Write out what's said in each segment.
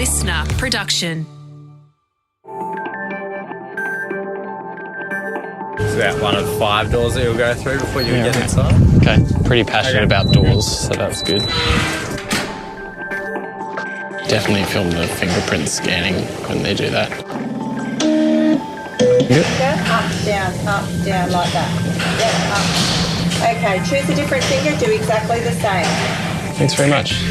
listener production. It's about one of 5 doors that you'll go through before you get inside. Okay, pretty passionate about doors, so that's good. Definitely film the fingerprint scanning when they do that. Yep. Up, down, like that. Yep, up. Okay, choose a different finger, do exactly the same. Thanks very much.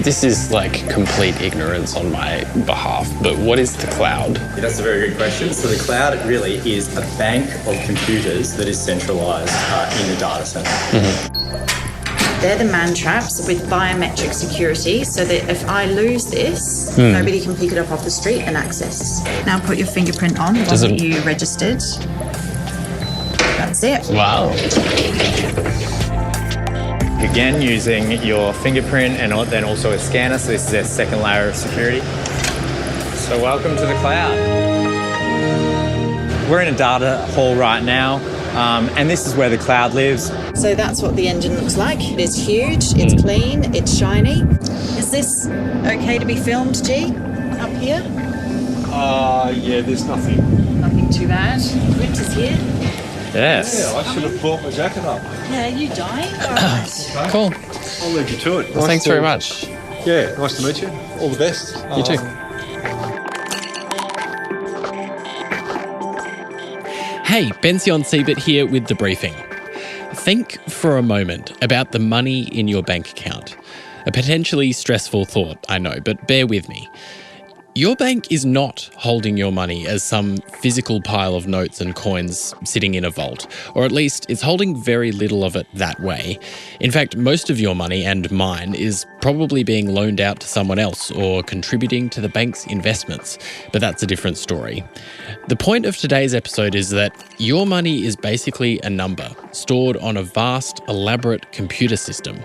This is like complete ignorance on my behalf, but what is the cloud? Yeah, that's a very good question. So the cloud really is a bank of computers that is centralised in the data centre. Mm-hmm. They're the man traps with biometric security so that if I lose this, nobody can pick it up off the street and access. Now put your fingerprint on, the one that you registered. That's it. Wow. Again, using your fingerprint and then also a scanner, so this is their second layer of security. So welcome to the cloud. We're in a data hall right now, and this is where the cloud lives. So that's what the engine looks like. It's huge, it's clean, it's shiny. Is this okay to be filmed, G, up here? Yeah, there's nothing. Nothing too bad. Winter's here. Yes. Yeah, I should have brought my jacket up. Yeah, you dying? All right. Cool. I'll leave you to it. Well, thanks very much. Yeah, nice to meet you. All the best. You too. Hey, Benzion Siebert here with The Briefing. Think for a moment about the money in your bank account. A potentially stressful thought, I know, but bear with me. Your bank is not holding your money as some physical pile of notes and coins sitting in a vault, or at least it's holding very little of it that way. In fact, most of your money, and mine, is probably being loaned out to someone else or contributing to the bank's investments, but that's a different story. The point of today's episode is that your money is basically a number stored on a vast, elaborate computer system,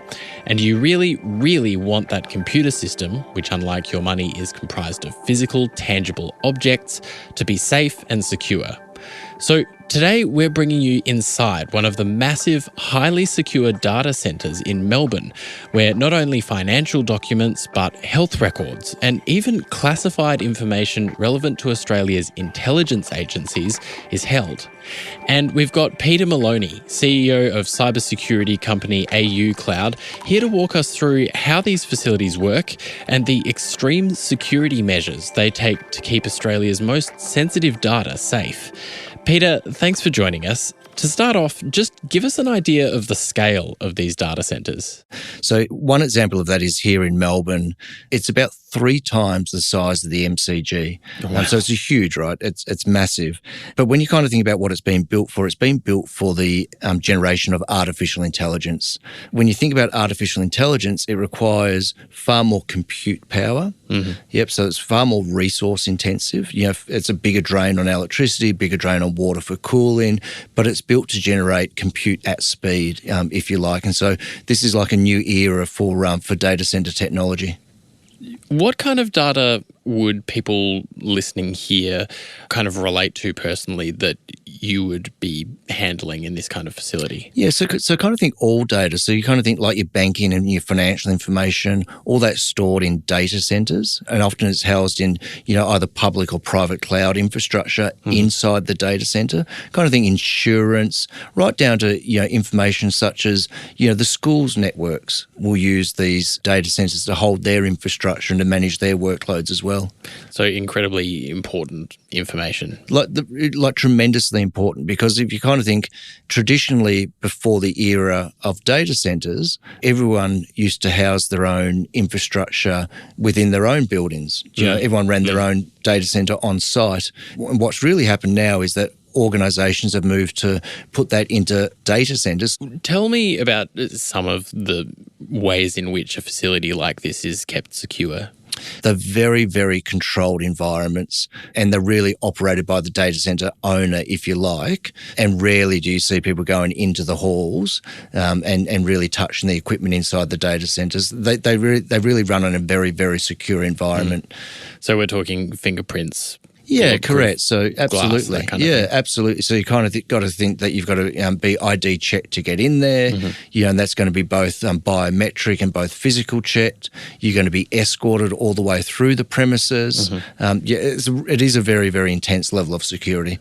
and you really, really want that computer system, which unlike your money is comprised of physical, tangible objects, to be safe and secure. So today we're bringing you inside one of the massive, highly secure data centres in Melbourne, where not only financial documents, but health records and even classified information relevant to Australia's intelligence agencies is held. And we've got Peter Maloney, CEO of cybersecurity company AuCloud, here to walk us through how these facilities work and the extreme security measures they take to keep Australia's most sensitive data safe. Peter, thanks for joining us. To start off, just give us an idea of the scale of these data centres. So one example of that is here in Melbourne. It's about 3 times the size of the MCG. Wow. So it's huge, right? It's massive. But when you kind of think about what it's been built for, it's been built for the generation of artificial intelligence. When you think about artificial intelligence, it requires far more compute power. Mm-hmm. Yep. So it's far more resource intensive. You know, it's a bigger drain on electricity, bigger drain on water for cooling, but it's built to generate compute at speed, if you like. And so this is like a new era for data center technology. What kind of data would people listening here kind of relate to personally that you would be handling in this kind of facility? Yeah, so kind of think all data. So you kind of think like your banking and your financial information, all that's stored in data centers, and often it's housed in, either public or private cloud infrastructure inside the data center. Kind of think insurance, right down to, information such as, the schools networks will use these data centers to hold their infrastructure and to manage their workloads as well. So incredibly important information. Like tremendously important, because if you kind of think traditionally before the era of data centers, everyone used to house their own infrastructure within their own buildings. Everyone ran their own data center on site. And what's really happened now is that organisations have moved to put that into data centres. Tell me about some of the ways in which a facility like this is kept secure. They're very, very controlled environments, and they're really operated by the data centre owner, if you like, and rarely do you see people going into the halls and really touching the equipment inside the data centres. They really run in a very, very secure environment. So we're talking fingerprints. Yeah, bulletproof correct. So absolutely, glass, that kind of thing. absolutely. So you kind of got to think that you've got to be ID checked to get in there. And that's going to be both biometric and both physical checked. You're going to be escorted all the way through the premises. It is a very, very intense level of security.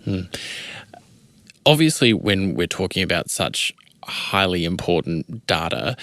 Obviously, when we're talking about such highly important data,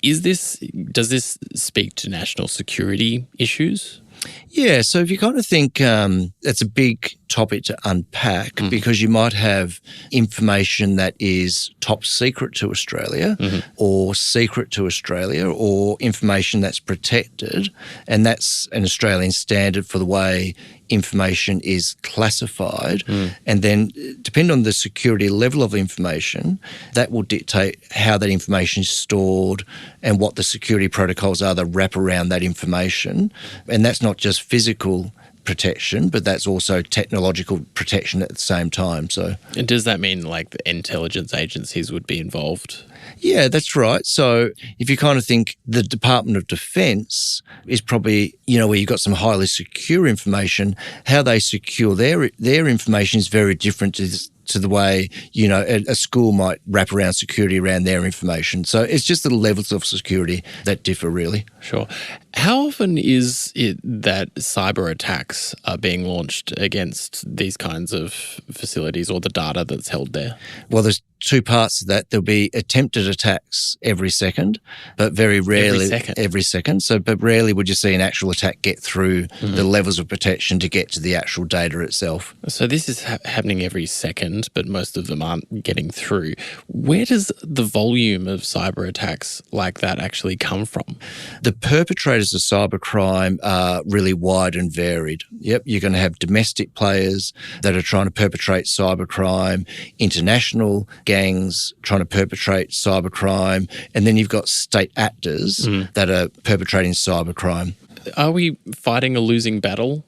does this speak to national security issues? Yeah, so if you kind of think it's a big topic to unpack because you might have information that is top secret to Australia or secret to Australia or information that's protected, and that's an Australian standard for the way information is classified. And then depending on the security level of information, that will dictate how that information is stored and what the security protocols are that wrap around that information. And that's not just physical protection, but that's also technological protection at the same time. So, and does that mean like the intelligence agencies would be involved? Yeah, that's right. So if you kind of think the Department of Defence is probably, where you've got some highly secure information, how they secure their information is very different to the way, a school might wrap around security around their information. So it's just the levels of security that differ, really. Sure. How often is it that cyber attacks are being launched against these kinds of facilities or the data that's held there? Well, there's two parts to that. There'll be attempted attacks every second, but very rarely every second. But rarely would you see an actual attack get through the levels of protection to get to the actual data itself. So this is happening every second, but most of them aren't getting through. Where does the volume of cyber attacks like that actually come from? The perpetrators of cybercrime are really wide and varied. Yep, you're going to have domestic players that are trying to perpetrate cybercrime, international gangs trying to perpetrate cybercrime, and then you've got state actors that are perpetrating cybercrime. Are we fighting a losing battle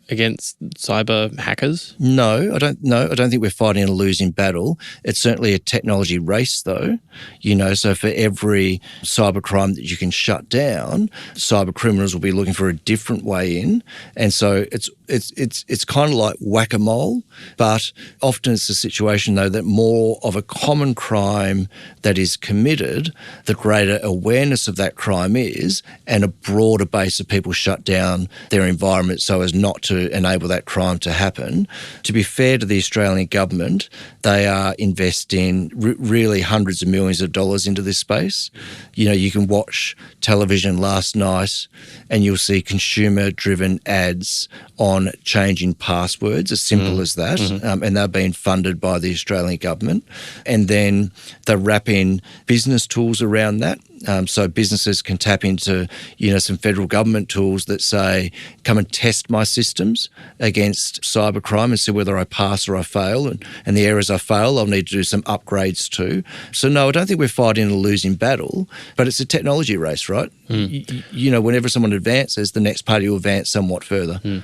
against cyber hackers? No, I don't think we're fighting a losing battle. It's certainly a technology race, though. So for every cybercrime that you can shut down, cyber criminals will be looking for a different way in. And so it's kind of like whack-a-mole, but often it's a situation, though, that more of a common crime that is committed, the greater awareness of that crime is, and a broader base of people shut down their environment so as not to enable that crime to happen. To be fair to the Australian government, they are investing really hundreds of millions of dollars into this space. You can watch television last night and you'll see consumer-driven ads on changing passwords, as simple as that, and they're being funded by the Australian government. And then they wrap in business tools around that. So businesses can tap into, some federal government tools that say, come and test my systems against cybercrime and see whether I pass or I fail. And the areas I fail, I'll need to do some upgrades to. So no, I don't think we're fighting a losing battle, but it's a technology race, right? Whenever someone advances, the next party will advance somewhat further.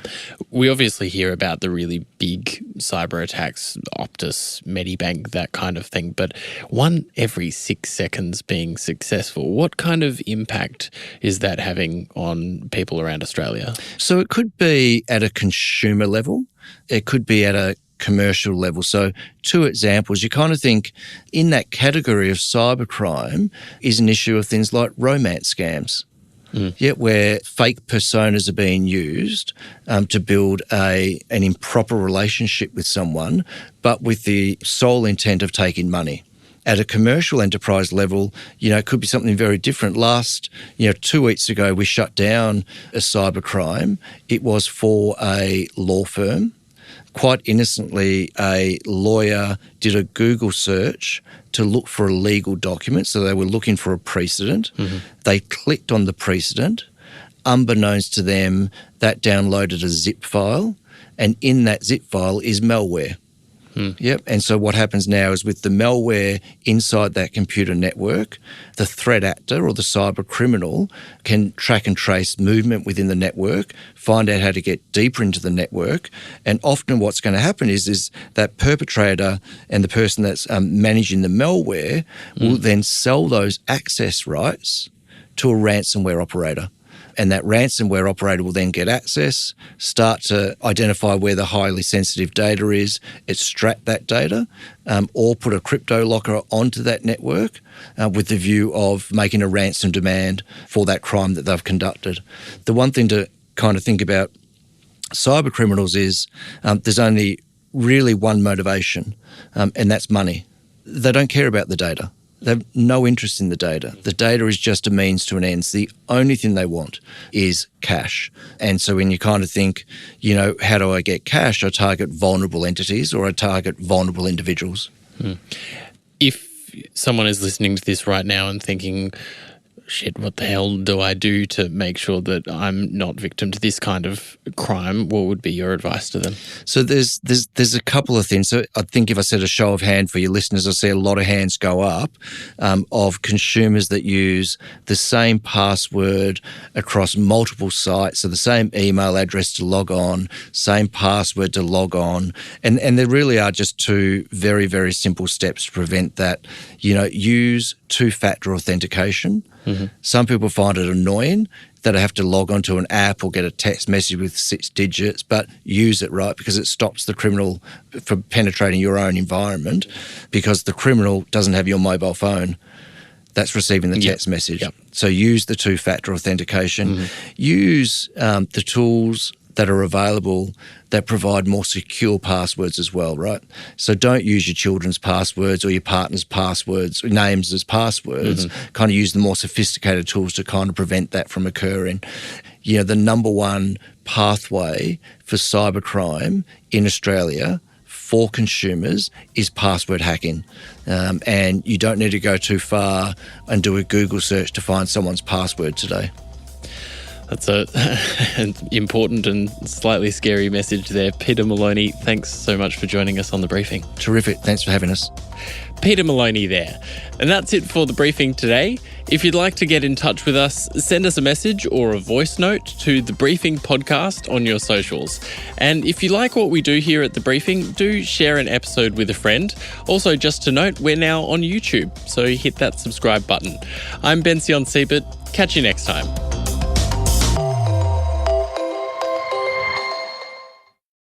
We obviously hear about the really big cyber attacks, Optus, Medibank, that kind of thing, but one every 6 seconds being successful. What kind of impact is that having on people around Australia? So it could be at a consumer level. It could be at a commercial level. So two examples, you kind of think in that category of cybercrime is an issue of things like romance scams. Where fake personas are being used to build an improper relationship with someone, but with the sole intent of taking money. At a commercial enterprise level, it could be something very different. 2 weeks ago, we shut down a cybercrime. It was for a law firm. Quite innocently, a lawyer did a Google search to look for a legal document. So they were looking for a precedent. They clicked on the precedent. Unbeknownst to them, that downloaded a zip file. And in that zip file is malware. And so what happens now is with the malware inside that computer network, the threat actor or the cyber criminal can track and trace movement within the network, find out how to get deeper into the network. And often what's going to happen is that perpetrator and the person that's managing the malware will then sell those access rights to a ransomware operator. And that ransomware operator will then get access, start to identify where the highly sensitive data is, extract that data, or put a crypto locker onto that network with the view of making a ransom demand for that crime that they've conducted. The one thing to kind of think about cyber criminals is there's only really one motivation, and that's money. They don't care about the data. They have no interest in the data. The data is just a means to an end. So the only thing they want is cash. And so when you kind of think, how do I get cash? I target vulnerable entities or I target vulnerable individuals. If someone is listening to this right now and thinking, shit, what the hell do I do to make sure that I'm not victim to this kind of crime? What would be your advice to them? So there's a couple of things. So I think if I said a show of hand for your listeners, I see a lot of hands go up of consumers that use the same password across multiple sites, so the same email address to log on, same password to log on. And there really are just two very, very simple steps to prevent that. Use two-factor authentication. Mm-hmm. Some people find it annoying that I have to log onto an app or get a text message with 6 digits, but use it, right? Because it stops the criminal from penetrating your own environment, because the criminal doesn't have your mobile phone that's receiving the text message. Yep. So use the two-factor authentication. Mm-hmm. Use the tools that are available that provide more secure passwords as well, right? So don't use your children's passwords or your partner's passwords, names as passwords. Mm-hmm. Kind of use the more sophisticated tools to kind of prevent that from occurring. The number one pathway for cybercrime in Australia for consumers is password hacking. And you don't need to go too far and do a Google search to find someone's password today. That's an important and slightly scary message there. Peter Maloney, thanks so much for joining us on The Briefing. Terrific. Thanks for having us. Peter Maloney there. And that's it for The Briefing today. If you'd like to get in touch with us, send us a message or a voice note to The Briefing Podcast on your socials. And if you like what we do here at The Briefing, do share an episode with a friend. Also, just to note, we're now on YouTube, so hit that subscribe button. I'm Bension Siebert. Catch you next time.